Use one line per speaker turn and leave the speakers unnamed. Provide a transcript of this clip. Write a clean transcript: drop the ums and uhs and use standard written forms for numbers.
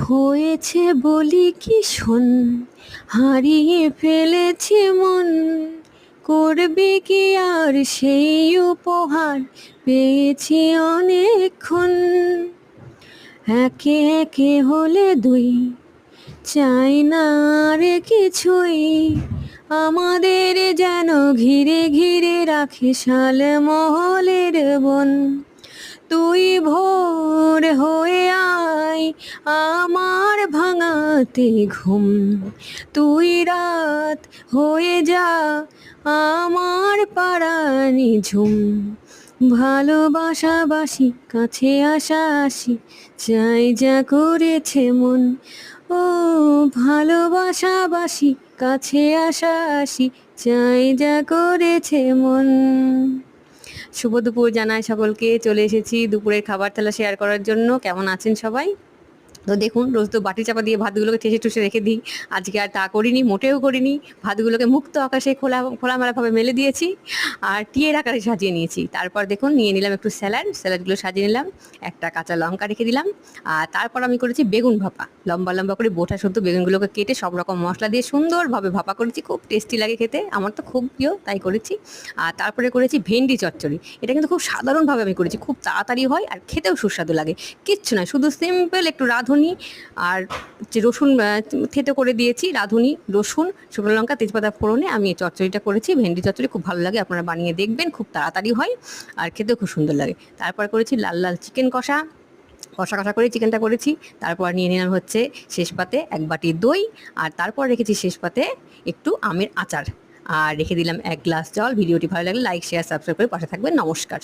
হয়েছে বলি কি শোন, হারিয়ে ফেলেছি মন, করবে কি আর সেই উপহার পেয়েছি অনেকক্ষণ। একে একে হলে দুই, চাই না আর কিছুই, আমাদের যেন ঘিরে ঘিরে রাখে শাল মহলের বন। তুই ভোর হয়ে আয় আমার ভাঙাতে ঘুম, তুই রাত হয়ে যা আমার পারানি ঝুম। ভালোবাসাবাসি কাছে আসা আসি, চাই যা করেছে মন। ও ভালোবাসাবাসি কাছে আসা আসি, চাই যা করেছে মন। শুভ দুপুর জানাই সকলকে। চলে এসেছি দুপুরের খাবার থালা শেয়ার করার জন্য। কেমন আছেন সবাই? তো দেখুন, রোজ তো বাটি চাপা দিয়ে ভাতগুলোকে ঠেসে ঠুসে রেখে দিই। আজকে আর তা করিনি, মোটেও করিনি। ভাতগুলোকে মুক্ত আকাশে খোলামেলাভাবে মেলে দিয়েছি আর টিয়ের আকারে সাজিয়ে নিয়েছি। তারপর দেখুন নিয়ে নিলাম একটু স্যালাডগুলো সাজিয়ে নিলাম, একটা কাঁচা লঙ্কা রেখে দিলাম। আর তারপর আমি করেছি বেগুন ভাপা, লম্বা লম্বা করে বোটা শুদ্ধ বেগুনগুলোকে কেটে সব রকম মশলা দিয়ে সুন্দরভাবে ভাপা করেছি। খুব টেস্টি লাগে খেতে, আমার তো খুব প্রিয়, তাই করেছি। আর তারপরে করেছি ভেন্ডি চচ্চড়ি। এটা কিন্তু খুব সাধারণভাবে আমি করেছি, খুব তাড়াতাড়ি হয় আর খেতেও সুস্বাদু লাগে। কিচ্ছু নয়, শুধু সিম্পল একটু রাঁধুনি আর যে রসুন থেতো করে দিয়েছি, রাঁধুনি, রসুন, শুকনো লঙ্কা, তেজপাতা ফোড়নে আমি এই চচ্চড়িটা করেছি। ভেন্ডি চচ্চড়ি খুব ভালো লাগে, আপনারা বানিয়ে দেখবেন, খুব তাড়াতাড়ি হয় আর খেতেও খুব সুন্দর লাগে। তারপর করেছি লাল লাল চিকেন কষা, কষা কষা করে চিকেনটা করেছি। তারপর নিয়ে নিলাম হচ্ছে শেষ পাতে এক বাটি দই, আর তারপর রেখেছি শেষ পাতে একটু আমের আচার, আর রেখে দিলাম এক গ্লাস জল। ভিডিওটি ভালো লাগলে লাইক, শেয়ার, সাবস্ক্রাইব করে পাশে থাকবেন। নমস্কার।